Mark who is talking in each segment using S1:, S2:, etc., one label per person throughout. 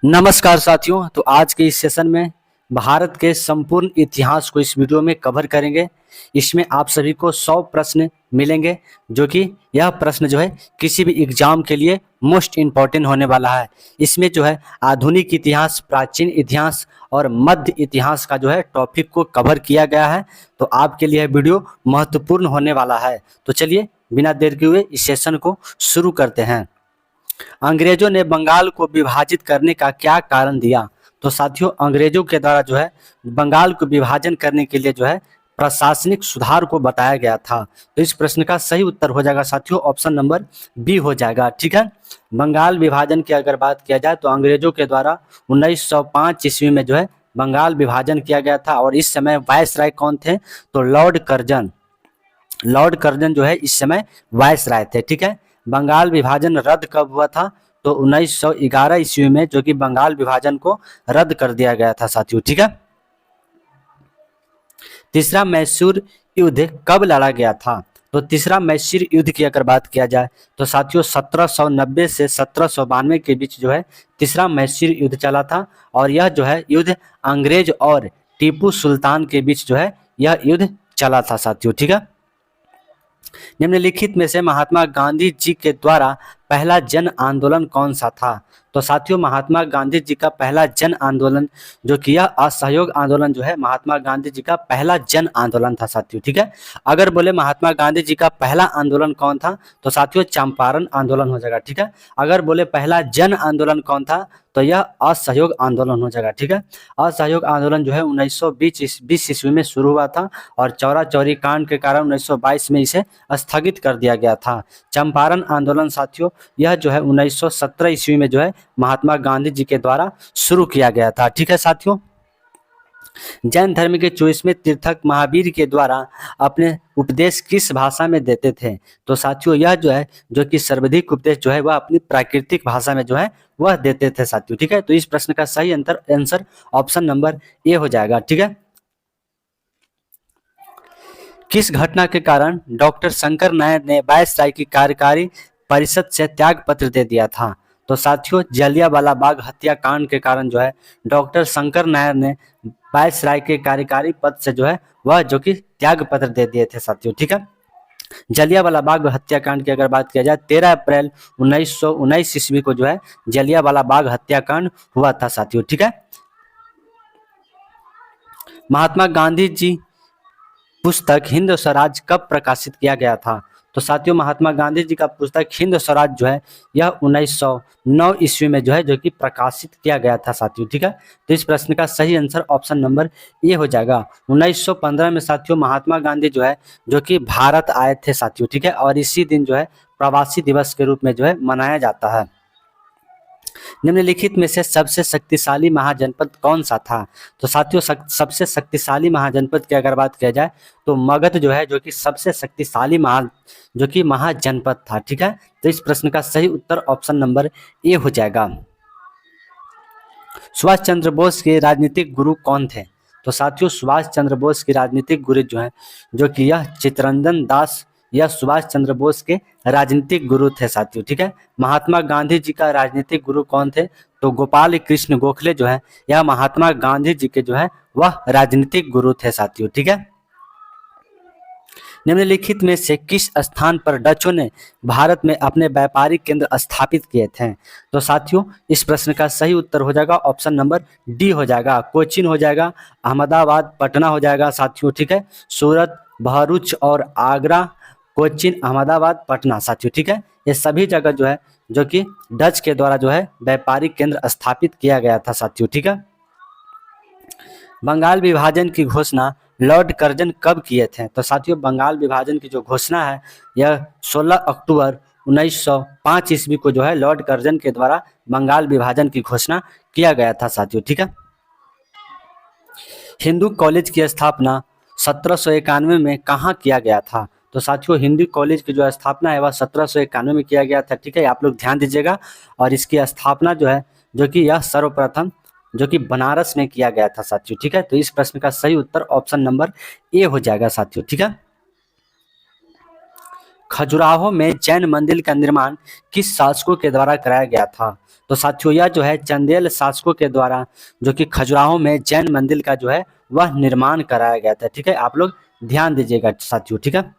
S1: नमस्कार साथियों। तो आज के इस सेशन में भारत के संपूर्ण इतिहास को इस वीडियो में कवर करेंगे। इसमें आप सभी को 100 प्रश्न मिलेंगे, जो कि यह प्रश्न जो है किसी भी एग्जाम के लिए मोस्ट इम्पॉर्टेंट होने वाला है। इसमें जो है आधुनिक इतिहास, प्राचीन इतिहास और मध्य इतिहास का जो है टॉपिक को कवर किया गया है। तो आपके लिए यह वीडियो महत्वपूर्ण होने वाला है। तो चलिए बिना देर किए हुए इस सेशन को शुरू करते हैं। अंग्रेजों ने बंगाल को विभाजित करने का क्या कारण दिया? तो साथियों, अंग्रेजों के द्वारा जो है बंगाल को विभाजन करने के लिए जो है प्रशासनिक सुधार को बताया गया था। तो इस प्रश्न का सही उत्तर हो जाएगा साथियों ऑप्शन नंबर बी हो जाएगा। ठीक है, बंगाल विभाजन की अगर बात किया जाए तो अंग्रेजों के द्वारा 1905 ईस्वी में जो है बंगाल विभाजन किया गया था। और इस समय वायसराय कौन थे? तो लॉर्ड कर्जन जो है इस समय वायसराय थे। ठीक है, बंगाल विभाजन रद्द कब हुआ था? तो 1911 ईस्वी में, जो कि बंगाल विभाजन को रद्द कर दिया गया था साथियों। ठीक है, तीसरा मैसूर युद्ध कब लड़ा गया था? तो तीसरा मैसूर युद्ध की अगर बात किया जाए तो साथियों 1790 से 1792 के बीच जो है तीसरा मैसूर युद्ध चला था। और यह जो है युद्ध अंग्रेज और टीपू सुल्तान के बीच जो है यह युद्ध चला था साथियों। ठीक है, निम्नलिखित में से महात्मा गांधी जी के द्वारा पहला जन आंदोलन कौन सा था? तो साथियों, महात्मा गांधी जी का पहला जन आंदोलन, जो कि यह असहयोग आंदोलन जो है महात्मा गांधी जी का पहला जन आंदोलन था साथियों। ठीक है, अगर बोले महात्मा गांधी जी का पहला आंदोलन कौन था तो साथियों चंपारण आंदोलन हो जाएगा। ठीक है, अगर बोले पहला जन आंदोलन कौन था तो यह असहयोग आंदोलन हो जाएगा। ठीक है, असहयोग आंदोलन जो है 1920 ईस्वी में शुरू हुआ था और चौरा चौरी कांड के कारण 1922 में इसे स्थगित कर दिया गया था। चंपारण आंदोलन साथियों यह जो है 1917 ईस्वी में जो है महात्मा गांधी जी के द्वारा शुरू किया गया था। ठीक है साथियों, जैन धर्म के 24वें तीर्थक महावीर के द्वारा अपने उपदेश किस भाषा में देते थे? तो साथियों यह जो है जो कि सर्वाधिक उपदेश जो है वह अपनी प्राकृतिक भाषा में जो है वह देते थे साथियों। ठीक है, तो इस प्रश्न का सही आंसर ऑप्शन नंबर ए हो जाएगा। ठीक है, किस घटना के कारण डॉक्टर शंकर नायर ने वायसराय की कार्यकारी परिषद से त्याग पत्र दे दिया था? तो साथियों जलियांवाला बाग हत्याकांड के कारण जो है डॉक्टर शंकर नायर ने वायसराय के कार्यकारी पद से जो है वह जो कि त्याग पत्र दे दिए थे साथियों। ठीक है, जलियांवाला बाग हत्याकांड की अगर बात किया जाए 13 अप्रैल 1919 ईस्वी को जो है जलियांवाला बाग हत्याकांड हुआ था साथियों। ठीक है, महात्मा गांधी जी पुस्तक हिंद स्वराज कब प्रकाशित किया गया था? तो साथियों महात्मा गांधी जी का पुस्तक हिंद स्वराज जो है यह 1909 ईस्वी में जो है जो कि प्रकाशित किया गया था साथियों। ठीक है, तो इस प्रश्न का सही आंसर ऑप्शन नंबर ए हो जाएगा। 1915 में साथियों महात्मा गांधी जो है जो कि भारत आए थे साथियों। ठीक है, और इसी दिन जो है प्रवासी दिवस के रूप में जो है मनाया जाता है। निम्नलिखित में से सबसे शक्तिशाली महाजनपद कौन सा था? तो साथियों सबसे शक्तिशाली महाजनपद की अगर बात किया जाए तो मगध जो है जो कि सबसे शक्तिशाली महाजनपद था। ठीक है, तो इस प्रश्न का सही उत्तर ऑप्शन नंबर ए हो जाएगा। सुभाष चंद्र बोस के राजनीतिक गुरु कौन थे? तो साथियों सुभाष चंद्र बोस के राजनीतिक गुरु जो है जो कि यह चित्तरंजन दास या सुभाष चंद्र बोस के राजनीतिक गुरु थे साथियों। ठीक है, महात्मा गांधी जी का राजनीतिक गुरु कौन थे? तो गोपाल कृष्ण गोखले जो है यह महात्मा गांधी जी के जो है वह राजनीतिक गुरु थे साथियों। ठीक है, निम्नलिखित में से किस स्थान पर डचों ने भारत में अपने व्यापारिक केंद्र स्थापित किए थे? तो साथियों इस प्रश्न का सही उत्तर हो जाएगा ऑप्शन नंबर डी हो जाएगा। कोचीन हो जाएगा, अहमदाबाद, पटना हो जाएगा साथियों। ठीक है, सूरत, भरूच और आगरा, कोचीन, अहमदाबाद, पटना साथियों। ठीक है, ये सभी जगह जो है जो कि डच के द्वारा जो है व्यापारिक केंद्र स्थापित किया गया था साथियों। ठीक है, बंगाल विभाजन की घोषणा लॉर्ड कर्जन कब किए थे? तो साथियों बंगाल विभाजन की जो घोषणा है यह 16 अक्टूबर 1905 ईस्वी को जो है लॉर्ड कर्जन के द्वारा बंगाल विभाजन की घोषणा किया गया था साथियों। ठीक है, हिंदू कॉलेज की स्थापना 1791 में कहाँ किया गया था? तो साथियों हिंदू कॉलेज की जो स्थापना है वह 1791 में किया गया था। ठीक है, आप लोग ध्यान दीजिएगा। और इसकी स्थापना जो है जो कि यह सर्वप्रथम जो कि बनारस में किया गया था साथियों। ठीक है, तो इस प्रश्न का सही उत्तर ऑप्शन नंबर ए हो जाएगा साथियों। ठीक है, खजुराहो में जैन मंदिर का निर्माण किस शासकों के द्वारा कराया गया था? तो साथियों यह जो है चंदेल शासकों के द्वारा जो कि खजुराहो में जैन मंदिर का जो है वह निर्माण कराया गया था। ठीक है, आप लोग ध्यान दीजिएगा साथियों। ठीक है,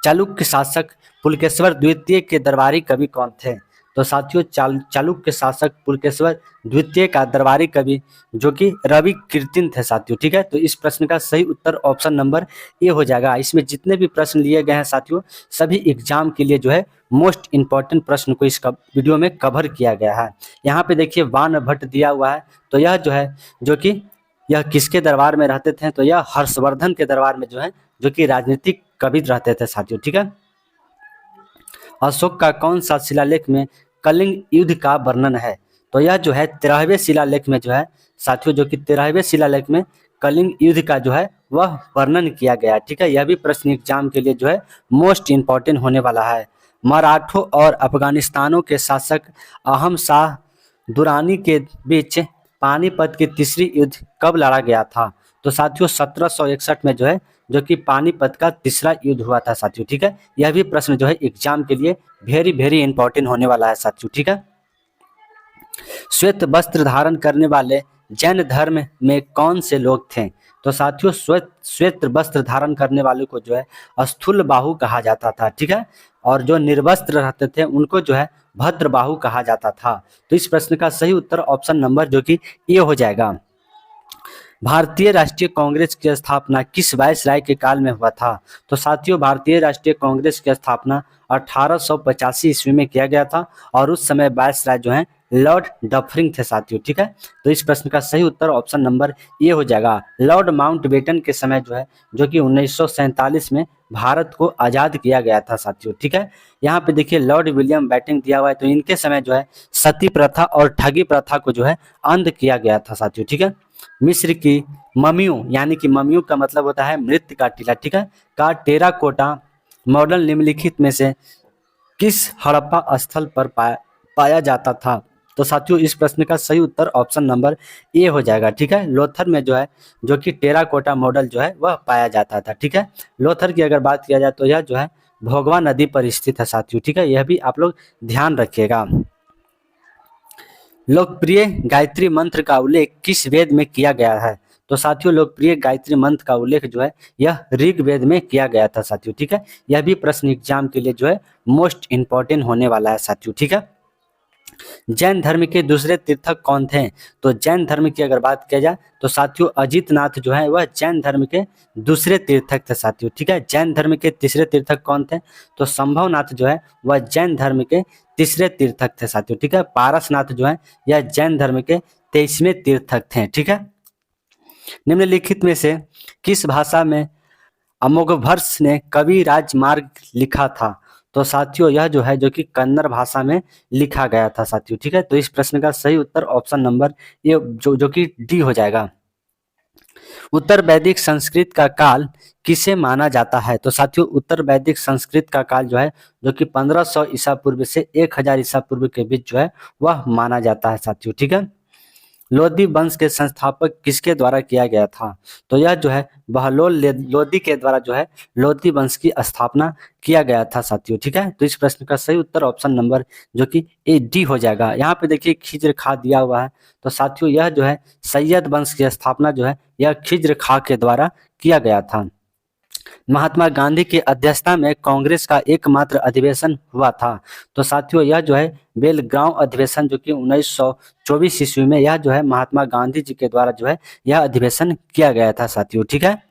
S1: चालुक्य शासक पुलकेश्वर द्वितीय के दरबारी कवि कौन थे? तो साथियों चालुक्य शासक पुलकेश्वर द्वितीय का दरबारी कवि जो कि रवि कीर्तिन थे साथियों। ठीक है, तो इस प्रश्न का सही उत्तर ऑप्शन नंबर ए हो जाएगा। इसमें जितने भी प्रश्न लिए गए हैं साथियों सभी एग्जाम के लिए जो है मोस्ट इंपॉर्टेंट प्रश्न को इस वीडियो में कवर किया गया है। यहाँ पे देखिए वान भट्ट दिया हुआ है, तो यह जो है जो कि यह किसके दरबार में रहते थे? तो यह हर्षवर्धन के दरबार में जो है जो कि राजनीतिक कवि रहते थे साथियों। ठीक है, अशोक का कौन सा शिलालेख में कलिंग युद्ध का वर्णन है? तो यह जो है 13वें शिलालेख में जो है साथियों जो कि 13वें शिलालेख में कलिंग युद्ध का जो है वह वर्णन किया गया। ठीक है, यह भी प्रश्न एग्जाम के लिए जो है मोस्ट इंपॉर्टेंट होने वाला है। मराठों और अफगानिस्तानों के शासक अहम शाह दुरानी के बीच पानीपत की तीसरी युद्ध कब लड़ा गया था? तो साथियों 1761 में जो है जो कि पानीपत का तीसरा युद्ध हुआ था साथियों। ठीक है, यह भी प्रश्न जो है एग्जाम के लिए वेरी वेरी इंपॉर्टेंट होने वाला है साथियों। ठीक है, श्वेत वस्त्र धारण करने वाले जैन धर्म में कौन से लोग थे? तो साथियों श्वेत वस्त्र धारण करने वाले को जो है स्थूल बाहु कहा जाता था। ठीक है, और जो निर्वस्त्र रहते थे उनको जो है भद्र बाहु कहा जाता था। तो इस प्रश्न का सही उत्तर ऑप्शन नंबर जो कि ए हो जाएगा। भारतीय राष्ट्रीय कांग्रेस की स्थापना किस वायसराय के काल में हुआ था? तो साथियों भारतीय राष्ट्रीय कांग्रेस की स्थापना 1885 ईस्वी में किया गया था और उस समय वायसराय जो है लॉर्ड डफरिंग थे साथियों। ठीक है, तो इस प्रश्न का सही उत्तर ऑप्शन नंबर ए हो जाएगा। लॉर्ड माउंटबेटन के समय जो है जो कि 1947 में भारत को आजाद किया गया था साथियों। ठीक है, यहाँ पे देखिए लॉर्ड विलियम बैटिंग दिया हुआ है, तो इनके समय जो है सती प्रथा और ठगी प्रथा को जो है अंत किया गया था साथियों। ठीक है, मिस्र की ममियों यानी कि ममियों का मतलब होता है मृत का टीला। ठीक है, का टेराकोटा मॉडल निम्नलिखित में से किस हड़प्पा स्थल पर पाया जाता था? तो साथियों इस प्रश्न का सही उत्तर ऑप्शन नंबर ए हो जाएगा। ठीक है, लोथर में जो है जो कि टेराकोटा मॉडल जो है वह पाया जाता था। ठीक है, लोथर की अगर बात किया जाए तो यह जो है भोगवा नदी पर स्थित है साथियों। ठीक है, यह भी आप लोग ध्यान रखिएगा। लोकप्रिय गायत्री मंत्र का उल्लेख किस वेद में किया गया है? तो साथियों लोकप्रिय गायत्री मंत्र का उल्लेख जो है यह ऋग्वेद में किया गया था साथियों। ठीक है, यह भी प्रश्न एग्जाम के लिए जो है मोस्ट इंपॉर्टेंट होने वाला है साथियों। ठीक है, जैन धर्म के दूसरे तीर्थक कौन थे? तो जैन धर्म की अगर बात किया जाए तो साथियों अजितनाथ जो है वह जैन धर्म के दूसरे तीर्थक थे साथियों। ठीक है, जैन धर्म के तीसरे तीर्थक कौन थे? तो संभवनाथ जो है वह जैन धर्म के तीसरे तीर्थक थे साथियों। ठीक है, पारसनाथ जो है यह जैन धर्म के 23वें तीर्थक थे। ठीक है, निम्नलिखित में से किस भाषा में अमोघवर्ष ने कवि राजमार्ग लिखा था? तो साथियों यह जो है जो कि कन्नड़ भाषा में लिखा गया था साथियों। ठीक है, तो इस प्रश्न का सही उत्तर ऑप्शन नंबर ये जो कि डी हो जाएगा। उत्तर वैदिक संस्कृत का काल किसे माना जाता है? तो साथियों उत्तर वैदिक संस्कृत का काल जो है जो कि 1500 ईसा पूर्व से 1000 ईसा पूर्व के बीच जो है वह माना जाता है साथियों। ठीक है, लोधी वंश के संस्थापक किसके द्वारा किया गया था? तो यह जो है बहलोल लोधी के द्वारा जो है लोधी वंश की स्थापना किया गया था साथियों। ठीक है, तो इस प्रश्न का सही उत्तर ऑप्शन नंबर जो कि ए डी हो जाएगा। यहाँ पे देखिए खिज्र खा दिया हुआ है, तो साथियों यह जो है सैयद वंश की स्थापना जो है यह खिज्र खा के द्वारा किया गया था। महात्मा गांधी की अध्यक्षता में कांग्रेस का एकमात्र अधिवेशन हुआ था। तो साथियों यह जो है बेलगांव अधिवेशन जो कि 1924 ईस्वी में यह जो है महात्मा गांधी जी के द्वारा जो है यह अधिवेशन किया गया था साथियों। ठीक है,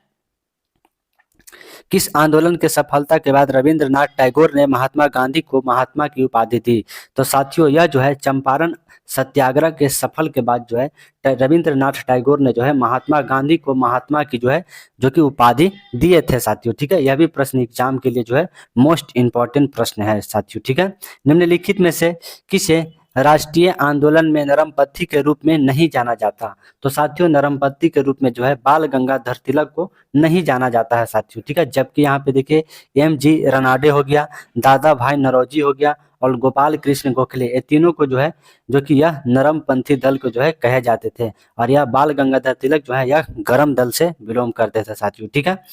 S1: किस आंदोलन के सफलता के बाद रविंद्रनाथ टैगोर ने महात्मा गांधी को महात्मा की उपाधि दी? तो साथियों यह जो है चंपारण सत्याग्रह के सफल के बाद जो है रविंद्रनाथ टैगोर ने जो है महात्मा गांधी को महात्मा की जो है जो कि उपाधि दिए थे साथियों। ठीक है, यह भी प्रश्न एग्जाम के लिए जो है मोस्ट इंपॉर्टेंट प्रश्न है साथियों। ठीक है, निम्नलिखित में से किसे राष्ट्रीय आंदोलन में नरमपंथी के रूप में नहीं जाना जाता? तो साथियों नरमपंथी के रूप में जो है बाल गंगाधर तिलक को नहीं जाना जाता है साथियों। ठीक है, जबकि यहाँ पे देखिए एम जी रनाडे हो गया, दादा भाई नौरोजी हो गया और गोपाल कृष्ण गोखले, ये तीनों को जो है जो कि यह नरमपंथी दल को जो है कहे जाते थे, और यह बाल गंगाधर तिलक जो है यह गरम दल से बिलोंग करते थे साथियों। ठीक है।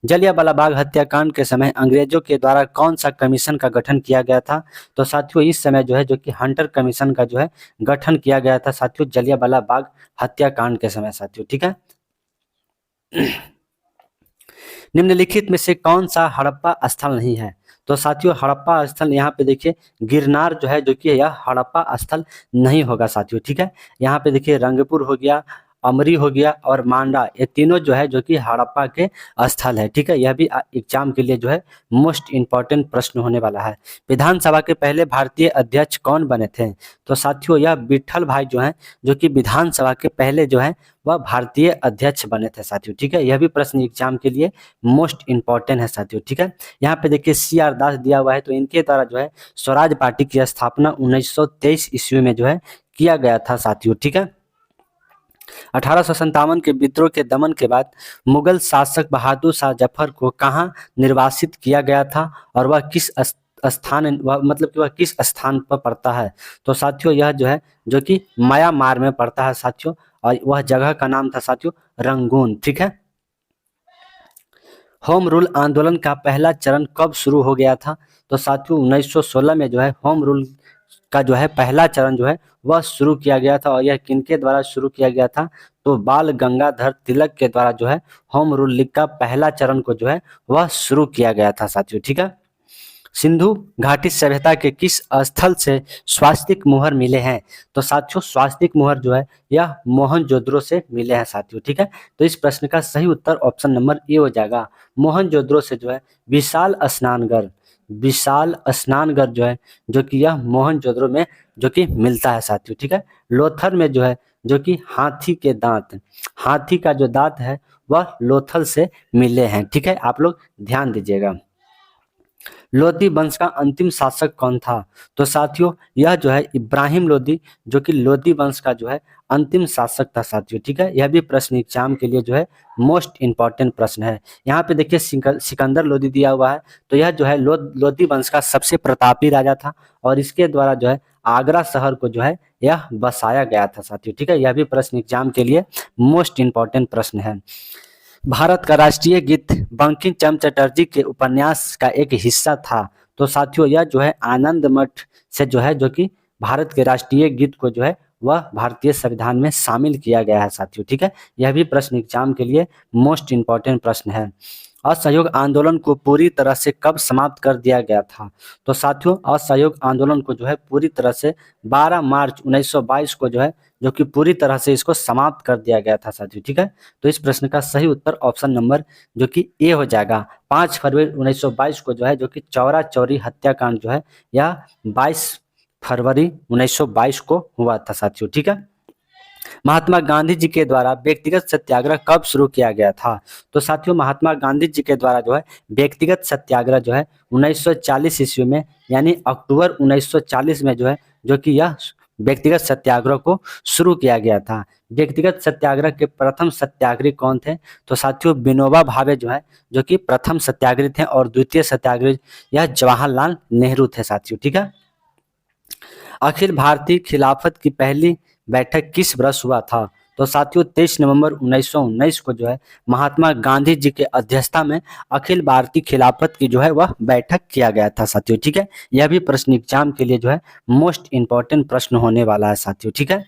S1: जलियांवाला बाग हत्याकांड के समय अंग्रेजों के द्वारा कौन सा कमीशन का गठन किया गया था? तो साथियों इस समय जो है जो कि हंटर कमीशन का जो है गठन किया गया था साथियों, जलियांवाला बाग हत्याकांड के समय साथियों। ठीक है। निम्नलिखित में से कौन सा हड़प्पा स्थल नहीं है? तो साथियों हड़प्पा स्थल यहाँ पे देखिए गिरनार जो है जो कि यह हड़प्पा स्थल नहीं होगा साथियों। ठीक है। यहाँ पे देखिए रंगपुर हो गया, अमरी हो गया और मांडा, ये तीनों जो है जो कि हड़प्पा के स्थल है। ठीक है। यह भी एग्जाम के लिए जो है मोस्ट इंपॉर्टेंट प्रश्न होने वाला है। विधानसभा के पहले भारतीय अध्यक्ष कौन बने थे? तो साथियों यह विट्ठल भाई जो है जो कि विधानसभा के पहले जो है वह भारतीय अध्यक्ष बने थे साथियों। ठीक है। यह भी प्रश्न एग्जाम के लिए मोस्ट इंपॉर्टेंट है साथियों। ठीक है। यहाँ पे देखिए CR दास दिया हुआ है, तो इनके द्वारा जो है स्वराज पार्टी की स्थापना 1923 ईस्वी में जो है किया गया था साथियों। ठीक है। 1857 के विद्रोह के दमन के बाद मुगल शासक बहादुर शाह जफर को कहाँ निर्वासित किया गया था, और वह किस स्थान मतलब कि वह किस स्थान पर पड़ता है? तो साथियों यह जो है जो कि म्यांमार में पड़ता है साथियों, और वह जगह का नाम था साथियों रंगून। ठीक है। होम रूल आंदोलन का पहला चरण कब शुरू हो गया था? तो साथियों 1916 में जो है होम रूल का जो है पहला चरण जो है वह शुरू किया गया था, और यह किनके द्वारा शुरू किया गया था? तो बाल गंगाधर तिलक के द्वारा जो है होम रूल लीग का पहला चरण को जो है वह शुरू किया गया था साथियों। ठीक है। सिंधु घाटी सभ्यता के किस स्थल से स्वास्तिक मोहर मिले हैं? तो साथियों स्वास्तिक मोहर जो है यह मोहनजोदड़ो से मिले हैं साथियों। ठीक है। तो इस प्रश्न का सही उत्तर ऑप्शन नंबर ए हो जाएगा। मोहनजोदड़ो से जो है विशाल स्नानगढ़ जो है जो कि यह मोहनजोदड़ो में जो कि मिलता है साथियों। ठीक है। लोथल में जो है जो कि हाथी का जो दांत है वह लोथल से मिले हैं। ठीक है। आप लोग ध्यान दीजिएगा। लोदी वंश का अंतिम शासक कौन था? तो साथियों यह जो है इब्राहिम लोदी जो कि लोदी वंश का जो है अंतिम शासक था साथियों। ठीक है। यह भी प्रश्न एग्जाम के लिए जो है मोस्ट इंपॉर्टेंट प्रश्न है। यहाँ पे देखिए सिकंदर लोदी दिया हुआ है, तो यह जो है लोदी वंश का सबसे प्रतापी राजा था, और इसके द्वारा जो है आगरा शहर को जो है यह बसाया गया था साथियों। ठीक है। यह भी प्रश्न एग्जाम के लिए मोस्ट इंपॉर्टेंट प्रश्न है। भारत का राष्ट्रीय गीत बंकिम चंद्र चटर्जी के उपन्यास का एक हिस्सा था। तो साथियों यह जो है आनंद मठ से जो है जो कि भारत के राष्ट्रीय गीत को जो है वह भारतीय संविधान में शामिल किया गया है साथियों। ठीक है। यह भी प्रश्न एग्जाम के लिए मोस्ट इंपॉर्टेंट प्रश्न है। असहयोग आंदोलन को पूरी तरह से कब समाप्त कर दिया गया था? तो साथियों असहयोग आंदोलन को जो है पूरी तरह से 12 मार्च 1922 को जो है जो कि पूरी तरह से इसको समाप्त कर दिया गया था साथियों। ठीक है। तो इस प्रश्न का सही उत्तर ऑप्शन नंबर जो कि ए हो जाएगा। 5 फरवरी 1922 को जो है जो कि चौरा चौरी हत्याकांड जो है यह 22 फरवरी 1922 को हुआ था साथियों। ठीक है। महात्मा गांधी जी के द्वारा व्यक्तिगत सत्याग्रह कब शुरू किया गया था? तो साथियों महात्मा गांधी जी के द्वारा जो है व्यक्तिगत सत्याग्रह जो है 1940 ईस्वी में यानी अक्टूबर 1940 में जो है जो कि यह व्यक्तिगत सत्याग्रह को शुरू किया गया था। व्यक्तिगत सत्याग्रह के प्रथम सत्याग्रही कौन थे? तो साथियों विनोबा भावे जो है जो कि प्रथम सत्याग्रही थे, और द्वितीय सत्याग्रही यह जवाहरलाल नेहरू थे साथियों। ठीक है। अखिल भारतीय खिलाफत की पहली बैठक किस वर्ष हुआ था? तो साथियों 23 नवंबर 1919 को जो है महात्मा गांधी जी के अध्यक्षता में अखिल भारतीय खिलाफत की जो है वह बैठक किया गया था साथियों। ठीक है। यह भी प्रश्न एग्जाम के लिए जो है मोस्ट इंपॉर्टेंट प्रश्न होने वाला है साथियों। ठीक है।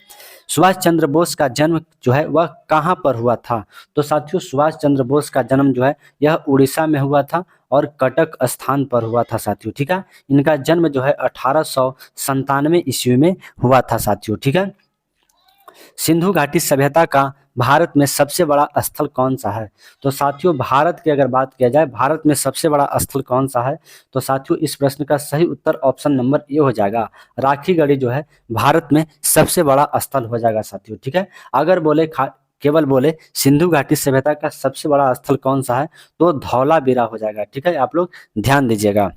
S1: सुभाष चंद्र बोस का जन्म जो है वह कहाँ पर हुआ था? तो साथियों सुभाष चंद्र बोस का जन्म जो है यह उड़ीसा में हुआ था, और कटक स्थान पर हुआ था साथियों। ठीक है। इनका जन्म जो है 1897 ईस्वी में हुआ था साथियों। ठीक है। सिंधु घाटी सभ्यता का भारत में सबसे बड़ा स्थल कौन सा है? तो साथियों भारत की अगर बात किया जाए भारत में सबसे बड़ा स्थल कौन सा है? तो साथियों इस प्रश्न का सही उत्तर ऑप्शन नंबर ए हो जाएगा। राखीगढ़ी जो है भारत में सबसे बड़ा स्थल हो जाएगा साथियों। ठीक है। अगर केवल बोले सिंधु घाटी सभ्यता का सबसे बड़ा स्थल कौन सा है, तो धौलावीरा हो जाएगा। ठीक है। आप लोग ध्यान दीजिएगा।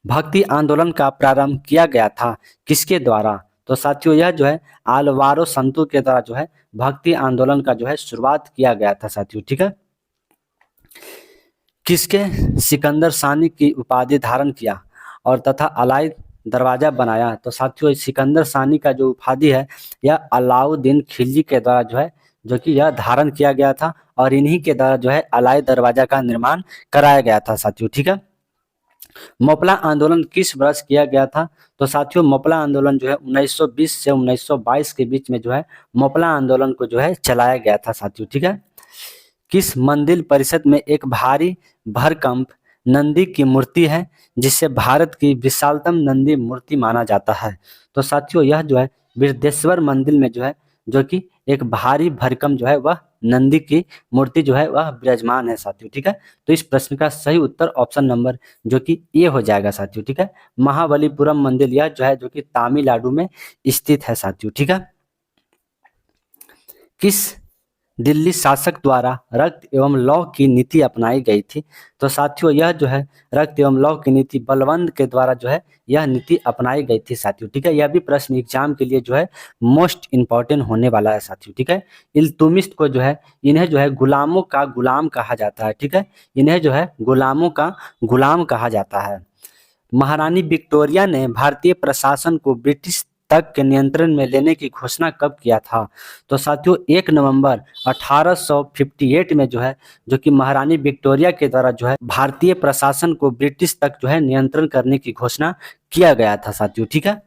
S1: भक्ति आंदोलन का प्रारंभ किया गया था किसके द्वारा? तो साथियों यह जो है आलवारो संतों के द्वारा जो है भक्ति आंदोलन का जो है शुरुआत किया गया था साथियों। ठीक है। किसके सिकंदर सानी की उपाधि धारण किया? और तथा अलाई दरवाजा बनाया। तो साथियों सिकंदर सानी का जो उपाधि है यह अलाउद्दीन खिलजी के द्वारा जो है जो कि यह धारण किया गया था और इन्हीं के द्वारा जो है अलाई दरवाजा का निर्माण कराया गया था साथियों। ठीक है। मोपला आंदोलन किस वर्ष किया गया था? तो साथियों मोपला आंदोलन जो है 1920 से 1922 के बीच में जो है मोपला आंदोलन को जो है चलाया गया था साथियों। ठीक है। किस मंदिर परिषद में एक भारी भरकंप नंदी की मूर्ति है जिसे भारत की विशालतम नंदी मूर्ति माना जाता है? तो साथियों यह जो है बृहदेश्वर मंदिर में जो है जो कि एक भारी भरकम जो है वह नंदी की मूर्ति जो है वह विराजमान है साथियों। ठीक है। तो इस प्रश्न का सही उत्तर ऑप्शन नंबर जो कि ए हो जाएगा साथियों। ठीक है। महाबलीपुरम मंदिर यह जो है जो कि तमिलनाडु में स्थित है साथियों। ठीक है। किस दिल्ली शासक द्वारा रक्त एवं लौह की नीति अपनाई गई थी? तो साथियों यह जो है रक्त एवं लौह की नीति बलवंत के द्वारा जो है यह नीति अपनाई गई थी साथियों। ठीक है। यह भी प्रश्न एग्जाम के लिए जो है मोस्ट इंपॉर्टेंट होने वाला है साथियों। ठीक है। इल्तुतमिश को जो है इन्हें जो है गुलामों का गुलाम कहा जाता है। ठीक है। इन्हें जो है गुलामों का गुलाम कहा जाता है। महारानी विक्टोरिया ने भारतीय प्रशासन को ब्रिटिश तक के नियंत्रण में लेने की घोषणा कब किया था? तो साथियों 1 नवंबर 1858 में जो है जो कि महारानी विक्टोरिया के द्वारा जो है भारतीय प्रशासन को ब्रिटिश तक जो है नियंत्रण करने की घोषणा किया गया था साथियों। ठीक है।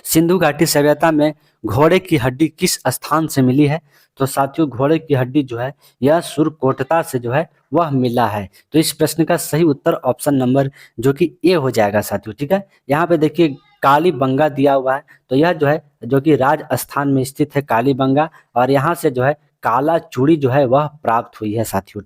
S1: सिंधु घाटी सभ्यता में घोड़े की हड्डी किस स्थान से मिली है? तो साथियों घोड़े की हड्डी जो है यह सुरकोटता से जो है वह मिला है। तो इस प्रश्न का सही उत्तर ऑप्शन नंबर जो कि ए हो जाएगा साथियों। ठीक है। यहाँ पे देखिए कालीबंगा दिया हुआ है तो यह जो है जो कि राजस्थान में स्थित है कालीबंगा और यहाँ से जो है काला चूड़ी जो है वह प्राप्त हुई है साथियों।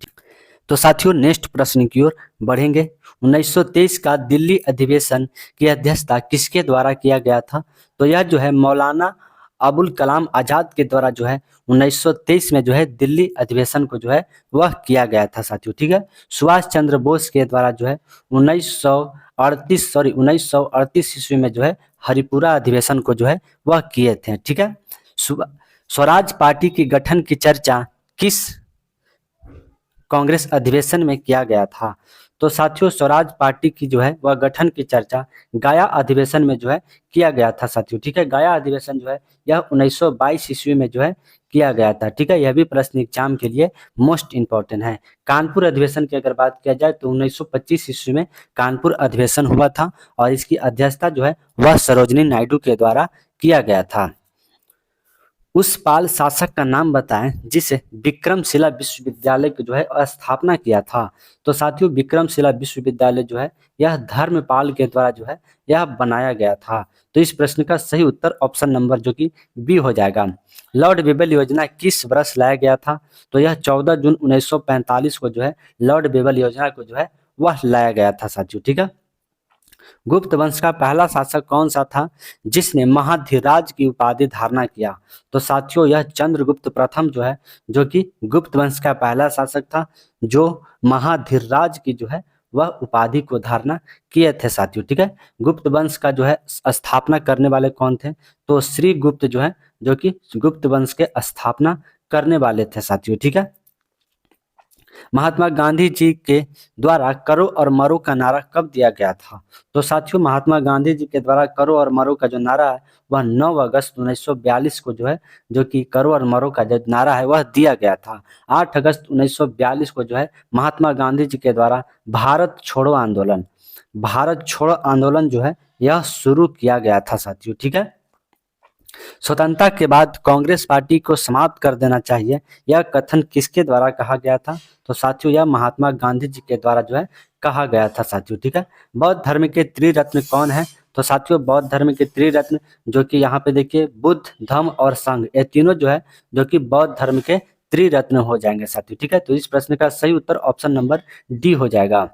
S1: तो साथियों नेक्स्ट प्रश्न की ओर बढ़ेंगे। 1923 का दिल्ली अधिवेशन की अध्यक्षता किसके द्वारा किया गया था? तो यह जो है मौलाना अबुल कलाम आजाद के द्वारा जो है 1923 में जो है दिल्ली अधिवेशन को जो है वह किया गया था साथियों। ठीक है। सुभाष चंद्र बोस के द्वारा जो है 1938 ईस्वी में जो है हरिपुरा अधिवेशन को जो है वह किए थे। ठीक है। स्वराज पार्टी की गठन की चर्चा किस कांग्रेस अधिवेशन में किया गया था? तो साथियों स्वराज पार्टी की जो है वह गठन की चर्चा गया अधिवेशन में जो है किया गया था साथियों। ठीक है। गया अधिवेशन जो है यह 1922 ईस्वी में जो है किया गया था। ठीक है। यह भी प्रश्न एग्जाम के लिए मोस्ट इंपॉर्टेंट है। कानपुर अधिवेशन की अगर बात किया जाए तो 1925 ईस्वी में कानपुर अधिवेशन हुआ था और इसकी अध्यक्षता जो है वह सरोजिनी नायडू के द्वारा किया गया था। उस पाल शासक का नाम बताएं जिसे विक्रमशिला विश्वविद्यालय की जो है स्थापना किया था? तो साथियों विक्रमशिला विश्वविद्यालय जो है यह धर्मपाल के द्वारा जो है यह बनाया गया था। तो इस प्रश्न का सही उत्तर ऑप्शन नंबर जो कि बी हो जाएगा। लॉर्ड बेबल योजना किस वर्ष लाया गया था? तो यह 14 जून 1945 को जो है लॉर्ड बेबल योजना को जो है वह लाया गया था साथियों। ठीक है। गुप्त वंश का पहला शासक कौन सा था जिसने महाधीराज की उपाधि धारणा किया? तो साथियों यह चंद्रगुप्त प्रथम जो है जो कि गुप्त वंश का पहला शासक था जो महाधीराज की जो है वह उपाधि को धारणा किए थे साथियों। ठीक है। गुप्त वंश का जो है स्थापना करने वाले कौन थे? तो श्री गुप्त जो है जो कि गुप्त वंश के स्थापना करने वाले थे साथियों। ठीक है। महात्मा गांधी जी के द्वारा करो और मरो का नारा कब दिया गया था? तो साथियों महात्मा गांधी जी के द्वारा करो और मरो का जो नारा है वह 9 अगस्त 1942 को जो है जो कि करो और मरो का जो नारा है वह दिया गया था। 8 अगस्त 1942 को जो है महात्मा गांधी जी के द्वारा भारत छोड़ो आंदोलन जो है यह शुरू किया गया था साथियों। ठीक है। स्वतंत्रता के बाद कांग्रेस पार्टी को समाप्त कर देना चाहिए यह कथन किसके द्वारा कहा गया था? तो साथियों यह महात्मा गांधी जी के द्वारा जो है कहा गया था साथियों। ठीक है। बौद्ध धर्म के त्रिरत्न कौन है? तो साथियों बौद्ध धर्म के त्रिरत्न जो कि यहाँ पे देखिए बुद्ध धम्म और संघ ये तीनों जो है जो कि बौद्ध धर्म के त्रिरत्न हो जाएंगे साथियों। ठीक है। तो इस प्रश्न का सही उत्तर ऑप्शन नंबर डी हो जाएगा।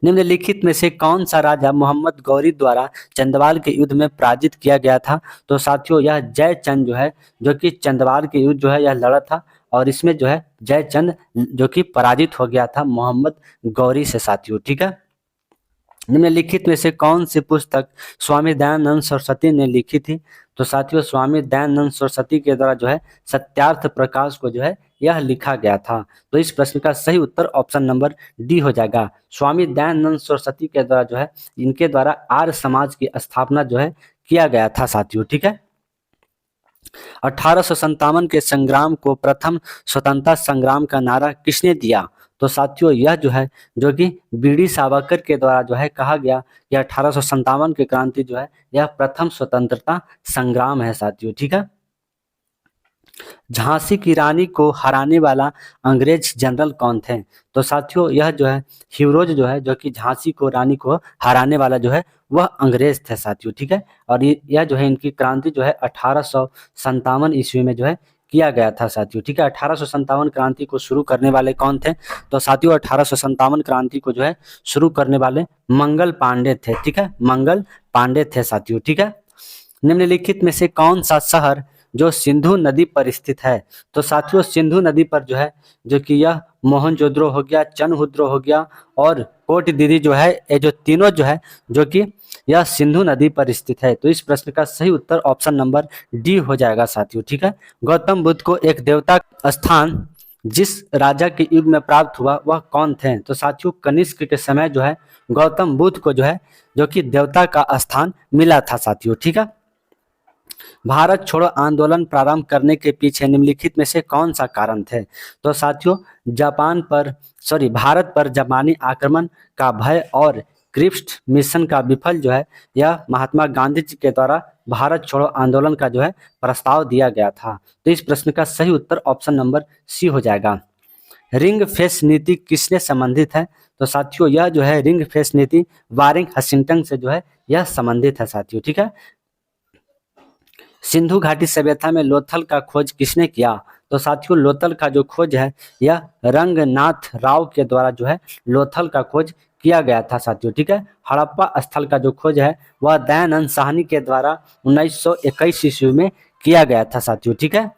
S1: निम्नलिखित में से कौन सा राजा मोहम्मद गौरी द्वारा चंदवाल के युद्ध में पराजित किया गया था? तो साथियों यह जयचंद जो है जो कि चंदवाल के युद्ध जो है यह लड़ा था और इसमें जो है जयचंद जो कि पराजित हो गया था मोहम्मद गौरी से साथियों। ठीक है। निम्नलिखित में से कौन सी पुस्तक स्वामी दयानंद सरस्वती ने लिखी थी? तो साथियों स्वामी दयानंद सरस्वती के द्वारा जो है सत्यार्थ प्रकाश को जो है यह लिखा गया था। तो इस प्रश्न का सही उत्तर ऑप्शन नंबर डी हो जाएगा। स्वामी दयानंद सरस्वती के द्वारा जो है इनके द्वारा आर्य समाज की स्थापना जो है किया गया था साथियों, ठीक है। 1857 के संग्राम को प्रथम स्वतंत्रता संग्राम का नारा किसने दिया? तो साथियों यह जो है जो कि बीडी सावरकर के द्वारा जो है कहा गया कि 1857 की क्रांति जो है यह प्रथम स्वतंत्रता संग्राम है साथियों, ठीक है। झांसी की रानी को हराने वाला अंग्रेज जनरल कौन थे? तो साथियों यह जो है हीरोज जो है जो कि झांसी को रानी को हराने वाला जो है वह अंग्रेज थे साथियों, ठीक है। और यह जो है इनकी क्रांति जो है 1857 ईस्वी में जो है किया गया था साथियों, ठीक है। 1857 क्रांति को शुरू करने वाले कौन थे? तो साथियों 1857 क्रांति को जो है शुरू करने वाले मंगल पांडे थे, ठीक है। मंगल पांडे थे साथियों, ठीक है। निम्नलिखित में से कौन सा शहर जो सिंधु नदी पर स्थित है? तो साथियों सिंधु नदी पर जो है जो कि यह मोहनजोदड़ो हो गया, चनहुद्रो हो गया और कोट दीदी जो है ये जो तीनों जो है जो कि यह सिंधु नदी पर स्थित है। तो इस प्रश्न का सही उत्तर ऑप्शन नंबर डी हो जाएगा साथियों, ठीक है। गौतम बुद्ध को एक देवता स्थान जिस राजा के युग में प्राप्त हुआ वह कौन थे? तो साथियों कनिष्क के समय जो है गौतम बुद्ध को जो है जो कि देवता का स्थान मिला था साथियों, ठीक है। भारत छोड़ो आंदोलन प्रारंभ करने के पीछे निम्नलिखित में से कौन सा कारण थे? तो साथियों भारत पर जापानी आक्रमण का भय और क्रिप्स मिशन का विफल जो है यह महात्मा गांधी जी के द्वारा भारत छोड़ो आंदोलन का जो है प्रस्ताव दिया गया था। तो इस प्रश्न का सही उत्तर ऑप्शन नंबर सी हो जाएगा। रिंग फेस नीति किसने संबंधित है? तो साथियों यह जो है रिंग फेस नीति वारिंग हसिंगटन से जो है यह संबंधित है साथियों, ठीक है। सिंधु घाटी सभ्यता में लोथल का खोज किसने किया? तो साथियों लोथल का जो खोज है यह रंगनाथ राव के द्वारा जो है लोथल का खोज किया गया था साथियों, ठीक है। हड़प्पा स्थल का जो खोज है वह दयानंद साहनी के द्वारा 1921 ईस्वी में किया गया था साथियों, ठीक है।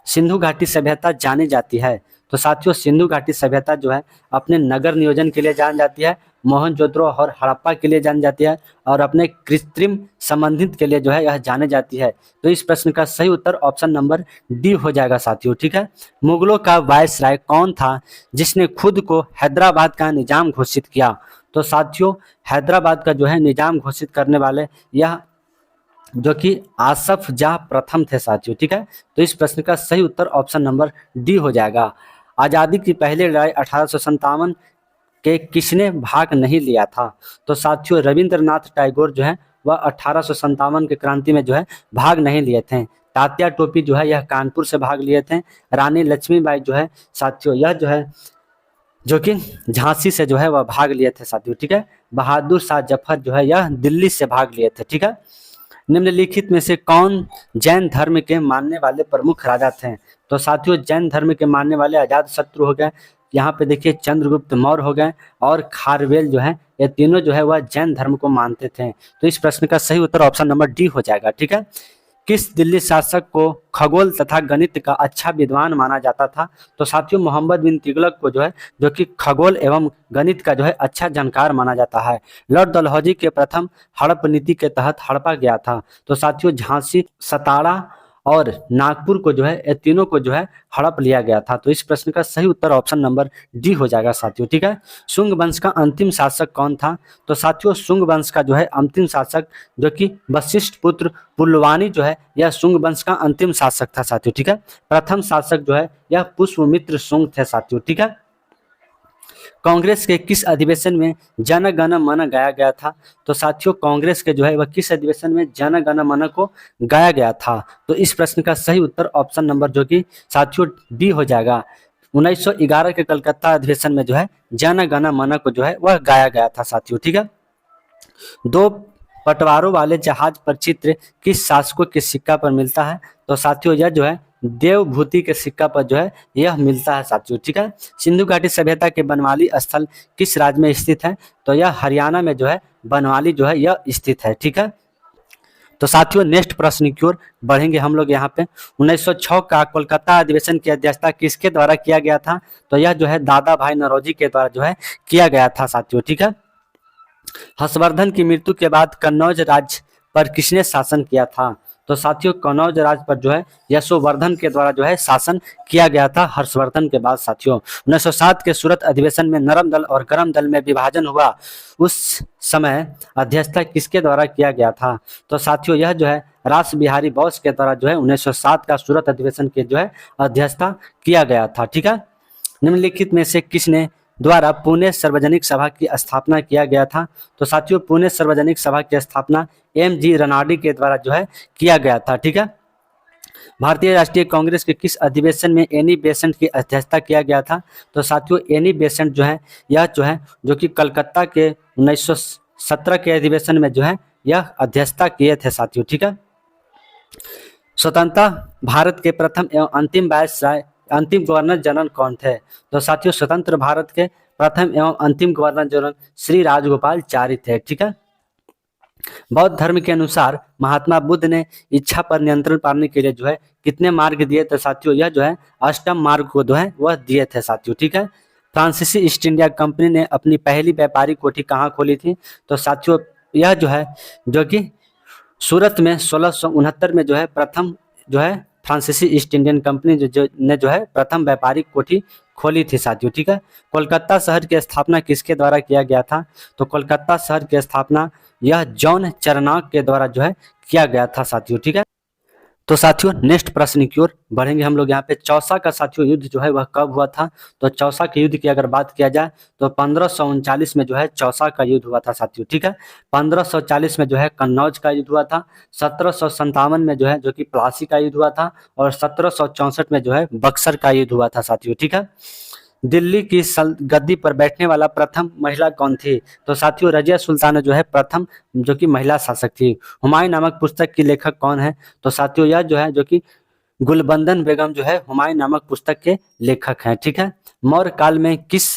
S1: सिंधु घाटी सभ्यता जानी जाती है? तो साथियों सिंधु घाटी सभ्यता जो है अपने नगर नियोजन के लिए जानी जाती है, मोहनजोदड़ो और हड़प्पा के लिए जानी जाती है और अपने कृत्रिम संबंधित के लिए जो है यह जाने जाती है। तो इस प्रश्न का सही उत्तर ऑप्शन नंबर डी हो जाएगा साथियों, ठीक है। मुगलों का वायसराय कौन था जिसने खुद को हैदराबाद का निजाम घोषित किया? तो साथियों हैदराबाद का जो है निजाम घोषित करने वाले यह जो कि आसफ जाह प्रथम थे साथियों, ठीक है। तो इस प्रश्न का सही उत्तर ऑप्शन नंबर डी हो जाएगा। आज़ादी की पहली लड़ाई 1857 के किसने भाग नहीं लिया था? तो साथियों रविंद्रनाथ टैगोर जो है वह 1857 के क्रांति में जो है भाग नहीं लिए थे। तात्या टोपी जो है यह कानपुर से भाग लिए थे। रानी लक्ष्मीबाई जो है साथियों यह जो है जो कि झांसी से जो है वह भाग लिए थे साथियों, ठीक है। बहादुर शाह जफर जो है यह दिल्ली से भाग लिए थे, ठीक है। निम्नलिखित में से कौन जैन धर्म के मानने वाले प्रमुख राजा थे? तो साथियों जैन धर्म के मानने वाले अजातशत्रु हो गए, यहाँ पे देखिए चंद्रगुप्त मौर्य हो गए और खारवेल जो है ये तीनों जो है वह जैन धर्म को मानते थे। तो इस प्रश्न का सही उत्तर ऑप्शन नंबर डी हो जाएगा, ठीक है। किस दिल्ली शासक को खगोल तथा गणित का अच्छा विद्वान माना जाता था? तो साथियों मोहम्मद बिन तुगलक को जो है जो कि खगोल एवं गणित का जो है अच्छा जानकार माना जाता है। लॉर्ड डलहौजी के प्रथम हड़प नीति के तहत हड़पा गया था। तो साथियों झांसी, सतारा और नागपुर को जो है ये तीनों को जो है हड़प लिया गया था। तो इस प्रश्न का सही उत्तर ऑप्शन नंबर डी हो जाएगा साथियों, ठीक है। शुंग वंश का अंतिम शासक कौन था? तो साथियों शुंग वंश का जो है अंतिम शासक जो कि वशिष्ठ पुत्र पुलवानी जो है यह शुंग वंश का अंतिम शासक था साथियों, ठीक है। प्रथम शासक जो है यह पुष्पमित्र शुंग थे साथियों, ठीक है। कांग्रेस के किस अधिवेशन में जन गण मन गाया गया था? तो साथियों कांग्रेस के जो है वह किस अधिवेशन में जन गण मन को गाया गया था? तो इस प्रश्न का सही उत्तर ऑप्शन नंबर जो कि साथियों डी हो जाएगा। 1911 के कलकत्ता अधिवेशन में जो है जन गण मन को जो है वह गाया गया था साथियों, ठीक है। दो पटवारों वाले जहाज पर चित्र किस शासकों के सिक्का पर मिलता है? तो साथियों यह जो है देवभूति के सिक्का पर जो है यह मिलता है साथियों, ठीक है। सिंधु घाटी सभ्यता के बनवाली स्थल किस राज्य में स्थित है? तो यह हरियाणा में जो है बनवाली जो है यह स्थित है, ठीक है। तो साथियों नेक्स्ट प्रश्न की ओर बढ़ेंगे हम लोग यहाँ पे। 1906 का कोलकाता अधिवेशन की अध्यक्षता किसके द्वारा किया गया था? तो यह जो है दादा भाई नौरोजी के द्वारा जो है किया गया था साथियों, ठीक है। हर्षवर्धन की मृत्यु के बाद कन्नौज राज्य पर किसने शासन किया था? तो साथियों कन्नौज राज्य पर जो है यशोवर्धन के द्वारा जो है शासन किया गया था हर्षवर्धन के बाद। साथियों 1907 के सूरत अधिवेशन में नरम दल और गरम दल में विभाजन हुआ, उस समय अध्यक्षता किसके द्वारा किया गया था? तो साथियों यह जो है रास बिहारी बोस के द्वारा जो है 1907 का सूरत अधिवेशन के जो है अध्यक्षता किया गया था। ठीक है, निम्नलिखित में से किसने द्वारा पुणे सार्वजनिक सभा की स्थापना किया गया था? तो साथियों पुणे सार्वजनिक सभा की स्थापना एम.जी. रनाडी के द्वारा जो है किया गया था। ठीक है, भारतीय राष्ट्रीय कांग्रेस के किस अधिवेशन में एनी बेसेंट की अध्यक्षता किया गया था? तो साथियों एनी बेसेंट जो है यह जो कि कलकत्ता के 1917 के अधिवेशन में जो है यह अध्यक्षता किए थे साथियों। ठीक है, स्वतंत्रता भारत के प्रथम एवं अंतिम गवर्नर जनरल कौन थे? तो साथियों स्वतंत्र भारत के प्रथम एवं अंतिम गवर्नर जनरल श्री राजगोपालचारी थे। ठीक है, बौद्ध धर्म के अनुसार महात्मा बुद्ध ने इच्छा पर नियंत्रण पाने के लिए जो है कितने मार्ग दिए थे? साथियों यह जो है अष्टम मार्ग को जो है वह दिए थे साथियों। ठीक है, फ्रांसीसी ईस्ट इंडिया कंपनी ने अपनी पहली व्यापारिक कोठी कहाँ खोली थी? तो साथियों यह जो है जो कि सूरत में 1669 में जो है प्रथम जो है फ्रांसीसी ईस्ट इंडियन कंपनी ने जो है प्रथम व्यापारिक कोठी खोली थी साथियों। ठीक है, कोलकाता शहर की स्थापना किसके द्वारा किया गया था? तो कोलकाता शहर की स्थापना यह जॉन चरनाक के द्वारा जो है किया गया था साथियों। ठीक है, तो साथियों नेक्स्ट प्रश्न की ओर बढ़ेंगे हम लोग। यहाँ पे चौसा का साथियों युद्ध जो है वह कब हुआ था? तो चौसा के युद्ध की अगर बात किया जाए तो 1539 में जो है चौसा का युद्ध हुआ था साथियों। ठीक है, 1540 में जो है कन्नौज का युद्ध हुआ था, 1757 में जो है जो कि प्लासी का युद्ध हुआ था, और 1764 में जो है बक्सर का युद्ध हुआ था साथियों। ठीक है, दिल्ली की गद्दी पर बैठने वाला प्रथम महिला कौन थी? तो साथियों रजिया सुल्ताना जो है प्रथम जो कि महिला शासक थी। हुमायूं नामक पुस्तक की लेखक कौन है? तो साथियों यह जो है जो कि गुलबंदन बेगम जो है हुमायूं नामक पुस्तक के लेखक हैं। ठीक है, मौर्य काल में किस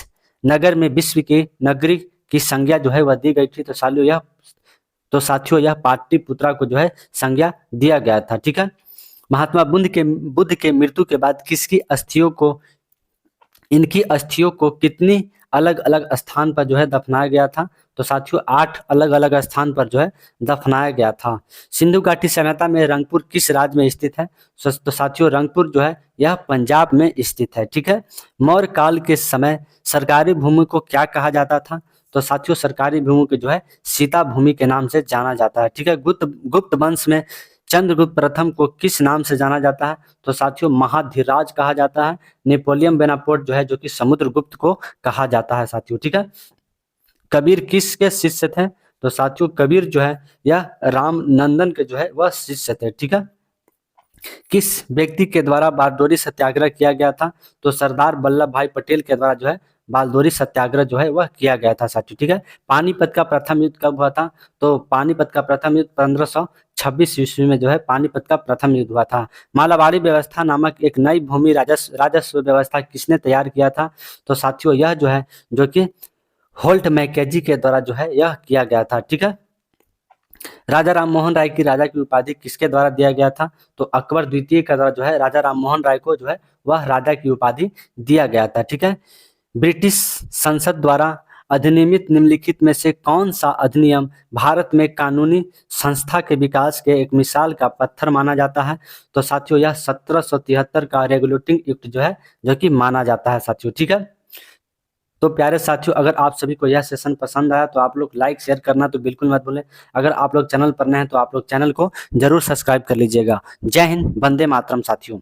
S1: नगर में विश्व की नगरी की संज्ञा जो है वह दी गई थी? तो साथियों यह पाटलिपुत्रा को जो है संज्ञा दिया गया था। ठीक है, महात्मा बुद्ध के मृत्यु के बाद इनकी अस्थियों को कितनी अलग अलग स्थान पर जो है दफनाया गया था? तो साथियों 8 अलग अलग स्थान पर जो है दफनाया गया था। सिंधु घाटी सभ्यता में रंगपुर किस राज्य में स्थित है? तो साथियों रंगपुर जो है यह पंजाब में स्थित है। ठीक है, मौर्य काल के समय सरकारी भूमि को क्या कहा जाता था? तो साथियों सरकारी भूमि को जो है सीता भूमि के नाम से जाना जाता है। ठीक है, गुप्त वंश में चंद्रगुप्त प्रथम को किस नाम से जाना जाता है? तो साथियों महाधीराज कहा जाता है। नेपोलियन बोनापार्ट जो है जो कि समुद्रगुप्त को कहा जाता है साथियों। ठीक है, कबीर किसके शिष्य थे? तो साथियों कबीर जो है यह राम नंदन के जो है वह शिष्य थे। ठीक है, किस व्यक्ति के द्वारा बारडोली सत्याग्रह किया गया था? तो सरदार वल्लभ भाई पटेल के द्वारा जो है बारडोली सत्याग्रह जो है वह किया गया था साथियों। ठीक है, पानीपत का प्रथम युद्ध कब हुआ था? तो पानीपत का प्रथम युद्ध 1526 ईस्वी में जो है पानीपत का प्रथम युद्ध हुआ था। मालाबारी व्यवस्था नामक एक नई भूमि राजस्व व्यवस्था किसने तैयार किया था? तो साथियों यह जो है जो कि होल्ट मैकेजी के द्वारा जो है यह किया गया था। ठीक है, राजा राम मोहन राय की राजा की उपाधि किसके द्वारा दिया गया था? तो अकबर द्वितीय के द्वारा जो है राजा राम मोहन राय को जो है वह राजा की उपाधि दिया गया था। ठीक है, ब्रिटिश संसद द्वारा अधिनियमित निम्नलिखित में से कौन सा अधिनियम भारत में कानूनी संस्था के विकास के एक मिसाल का पत्थर माना जाता है? तो साथियों यह 1773 का रेगुलेटिंग एक्ट जो है जो कि माना जाता है साथियों। ठीक है, तो प्यारे साथियों अगर आप सभी को यह सेशन पसंद आया तो आप लोग लाइक शेयर करना तो बिल्कुल मत भूलें। अगर आप लोग चैनल पर नए हैं तो आप लोग चैनल को जरूर सब्सक्राइब कर लीजिएगा। जय हिंद, वंदे मातरम साथियों।